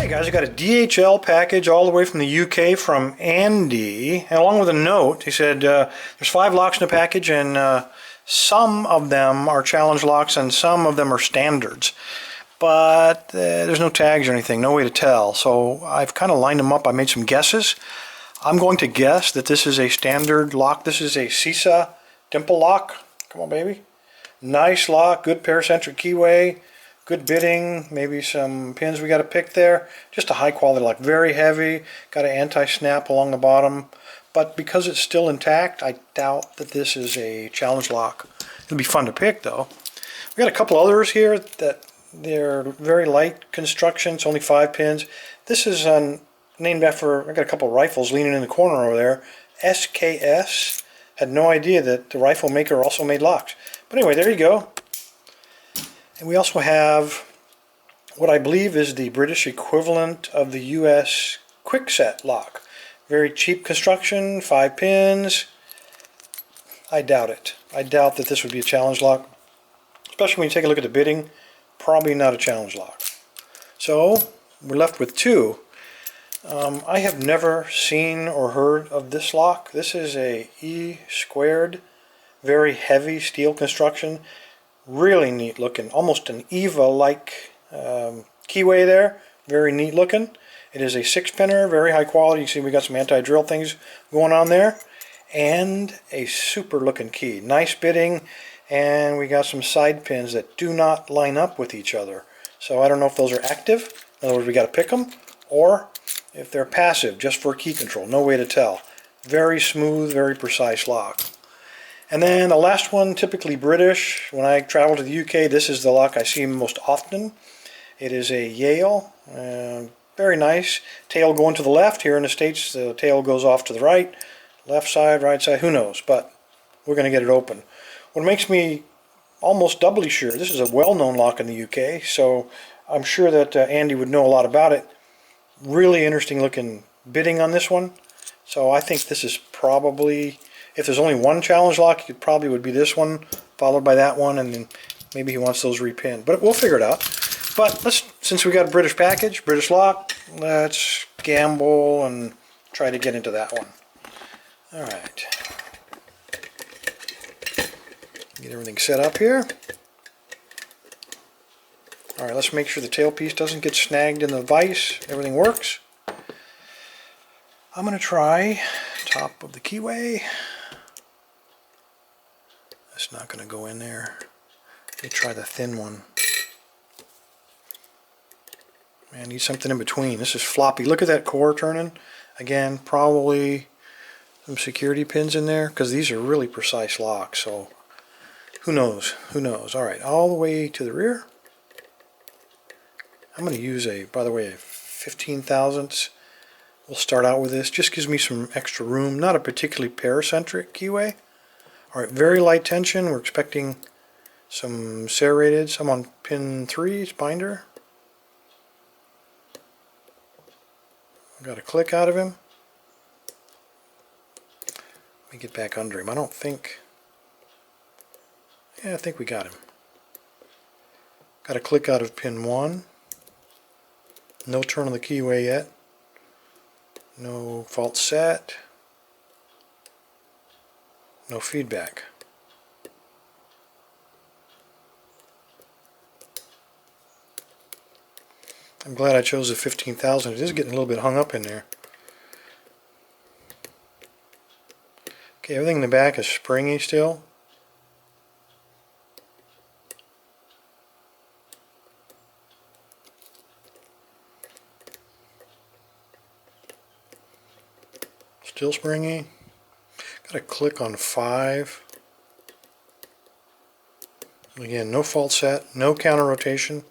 Alright guys, I got a DHL package all the way from the UK from Andy, and along with a note, he said there's 5 locks in the package, and some of them are challenge locks and some of them are standards. But there's no tags or anything, no way to tell. So I've kind of lined them up. I made some guesses. I'm going to guess that this is a standard lock. This is a CISA dimple lock. Come on, baby. Nice lock, good paracentric keyway. Good bitting, maybe some pins we got to pick there. Just a high quality lock, very heavy, got an anti-snap along the bottom. But because it's still intact, I doubt that this is a challenge lock. It'll be fun to pick though. We got a couple others here that they're very light construction, it's only 5 pins. This is named after, I got a couple rifles leaning in the corner over there. SKS, had no idea that the rifle maker also made locks. But anyway, there you go. And we also have what I believe is the British equivalent of the US quickset lock. Very cheap construction, 5 pins. I doubt it. I doubt that this would be a challenge lock. Especially when you take a look at the bitting, probably not a challenge lock. So we're left with 2. I have never seen or heard of this lock. This is a E squared, very heavy steel construction. Really neat looking, almost an EVA-like keyway there. Very neat looking. It is a 6-pinner, very high quality. You see we got some anti-drill things going on there. And a super looking key. Nice bitting, and we got some side pins that do not line up with each other. So I don't know if those are active, in other words we got to pick them, or if they're passive, just for key control. No way to tell. Very smooth, very precise lock. And then the last one, typically British. When I travel to the UK, this is the lock I see most often. It is a Yale. Very nice. Tail going to the left. Here in the States, the tail goes off to the right. Left side, right side, who knows. But we're going to get it open. What makes me almost doubly sure, this is a well-known lock in the UK, so I'm sure that Andy would know a lot about it. Really interesting looking bitting on this one. So I think this is probably... If there's only one challenge lock, it probably would be this one, followed by that one, and then maybe he wants those repinned. But we'll figure it out. But since we got a British package, British lock, let's gamble and try to get into that one. Alright. Get everything set up here. Alright, let's make sure the tailpiece doesn't get snagged in the vise. Everything works. I'm going to try top of the keyway. It's not going to go in there. Let me try the thin one. Man, I need something in between. This is floppy. Look at that core turning. Again, probably some security pins in there because these are really precise locks. So who knows? Who knows? All right, all the way to the rear. I'm going to use by the way, a 15 thousandths. We'll start out with this. Just gives me some extra room. Not a particularly paracentric keyway. Alright, very light tension. We're expecting some serrated. I'm on pin 3, it's binder. Got a click out of him. Let me get back under him. I don't think... Yeah, I think we got him. Got a click out of pin 1. No turn on the keyway yet. No fault set. No feedback. I'm glad I chose the 15,000. It is getting a little bit hung up in there. Okay, everything in the back is springy still. Still springy. Got to click on 5. Again, no fault set, no counter rotation.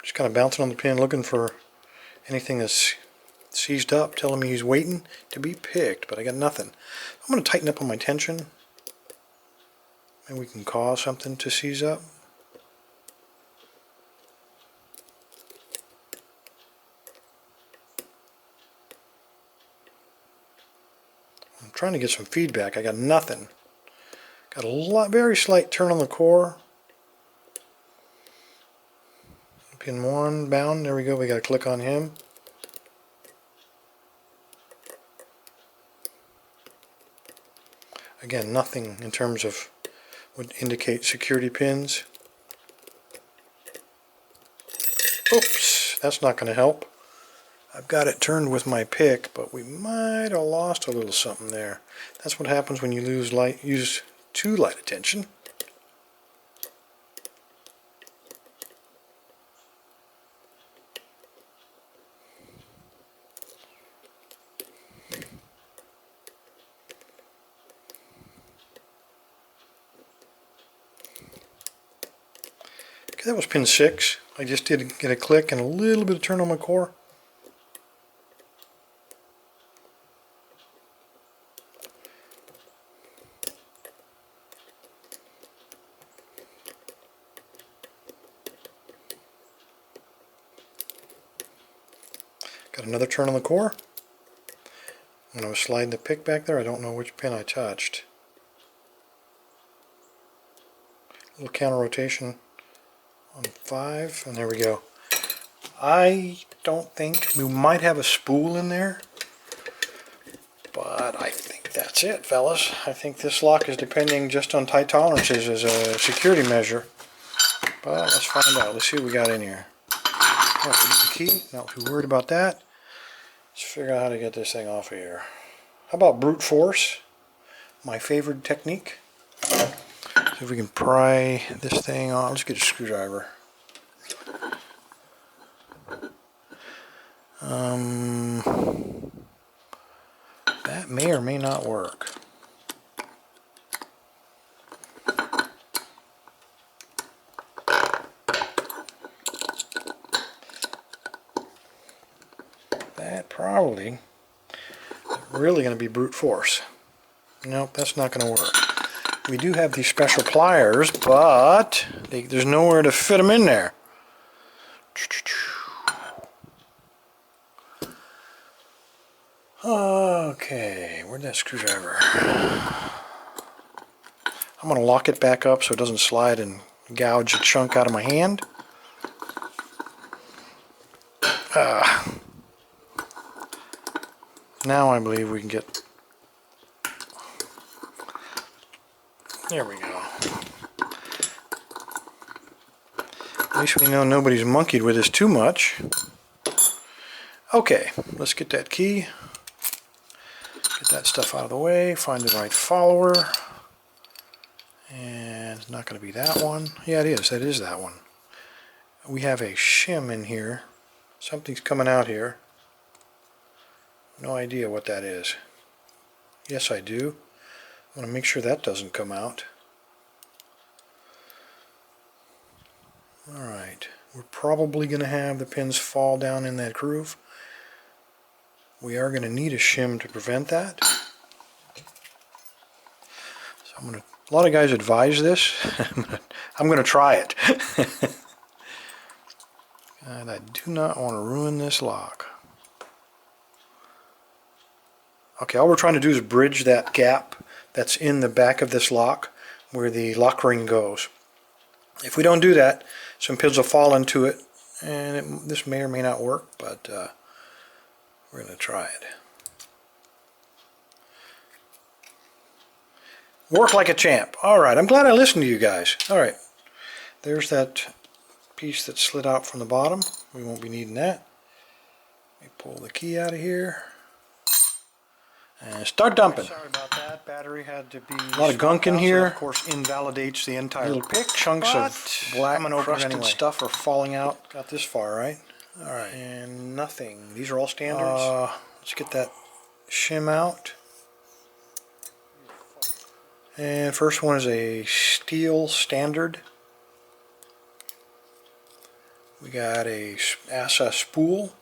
Just kind of bouncing on the pin, looking for anything that's seized up, telling me he's waiting to be picked, but I got nothing. I'm going to tighten up on my tension. Maybe we can cause something to seize up. I'm trying to get some feedback. I got nothing. Got a very slight turn on the core. Pin 1 bound. There we go. We got to click on him. Again, nothing in terms of would indicate security pins. Oops, that's not going to help. I've got it turned with my pick, but we might have lost a little something there. That's what happens when you use too light attention. Okay, that was pin 6. I just did get a click and a little bit of turn on my core. Got another turn on the core. When I was sliding the pick back there, I don't know which pin I touched. A little counter rotation on 5, and there we go. I don't think we might have a spool in there, but I think that's it, fellas. I think this lock is depending just on tight tolerances as a security measure. But let's find out. Let's see what we got in here. Oh, we need the key. Not too worried about that. Let's figure out how to get this thing off of here. How about brute force? My favorite technique. See if we can pry this thing off. Let's get a screwdriver. That may or may not work. That probably really going to be brute force. Nope, that's not going to work. We do have these special pliers, but there's nowhere to fit them in there. Okay, where'd that screwdriver? I'm going to lock it back up so it doesn't slide and gouge a chunk out of my hand. Now I believe we can get... There we go. At least we know nobody's monkeyed with this too much. Okay, let's get that key. Get that stuff out of the way. Find the right follower. And it's not going to be that one. Yeah, it is. That is that one. We have a shim in here. Something's coming out here. No idea what that is. Yes, I do. I want to make sure that doesn't come out. Alright, we're probably going to have the pins fall down in that groove. We are going to need a shim to prevent that. So a lot of guys advise this. I'm going to try it. And I do not want to ruin this lock. Okay, all we're trying to do is bridge that gap that's in the back of this lock where the lock ring goes. If we don't do that, some pins will fall into it, and this may or may not work, but we're going to try it. Work like a champ. Alright, I'm glad I listened to you guys. Alright, there's that piece that slid out from the bottom. We won't be needing that. Let me pull the key out of here. And start dumping. Sorry about that. Battery had to be a lot of gunk in here. Of course, invalidates the entire pick. Chunks of black crusted stuff are falling out. Got this far, right? All right. And nothing. These are all standards. Let's get that shim out. And first one is a steel standard. We got a ASA spool.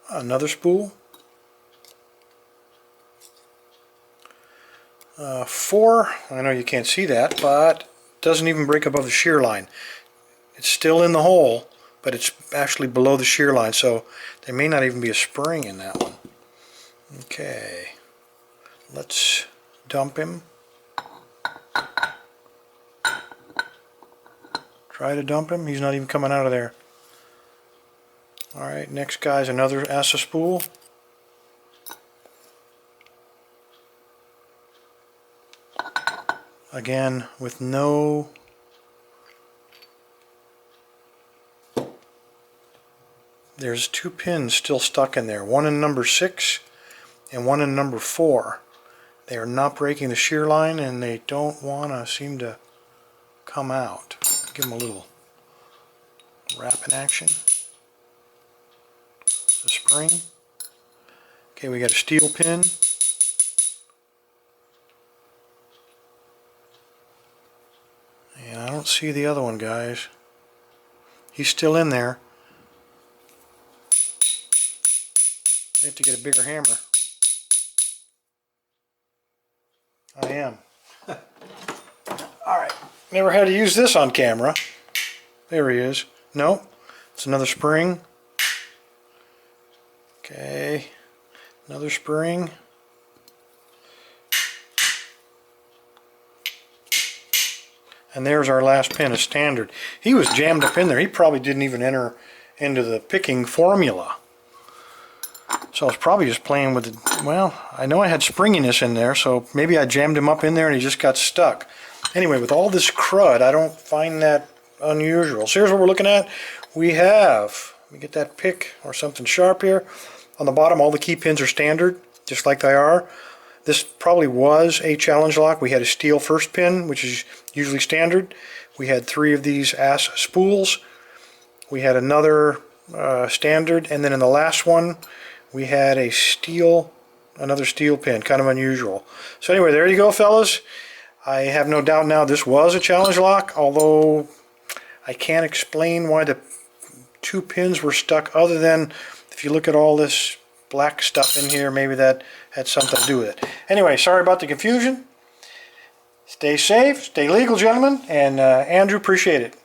Another spool. 4, I know you can't see that, but it doesn't even break above the shear line. It's still in the hole, but it's actually below the shear line, so there may not even be a spring in that one. Okay. Let's dump him. Try to dump him. He's not even coming out of there. Alright, next guy's another ASA spool. Again, with no... There's 2 pins still stuck in there. One in number 6 and one in number 4. They are not breaking the shear line and they don't want to seem to come out. Give them a little wrapping action. The spring. Okay, we got a steel pin. And I don't see the other one, guys. He's still in there. I have to get a bigger hammer. I am. Alright, never had to use this on camera. There he is. No, it's another spring. Okay, another spring. And there's our last pin, a standard. He was jammed up in there. He probably didn't even enter into the picking formula. So I was probably just playing with the, well, I know I had springiness in there, so maybe I jammed him up in there and he just got stuck. Anyway, with all this crud, I don't find that unusual. So here's what we're looking at. We have, let me get that pick or something sharp here. On the bottom, all the key pins are standard, just like they are. This probably was a challenge lock. We had a steel first pin, which is usually standard. We had 3 of these ASA spools. We had another standard, and then in the last one, we had a steel, another steel pin, kind of unusual. So anyway, there you go, fellas. I have no doubt now this was a challenge lock, although I can't explain why the 2 pins were stuck, other than if you look at all this black stuff in here, maybe that had something to do with it. Anyway, sorry about the confusion. Stay safe, stay legal, gentlemen, and Andrew, appreciate it.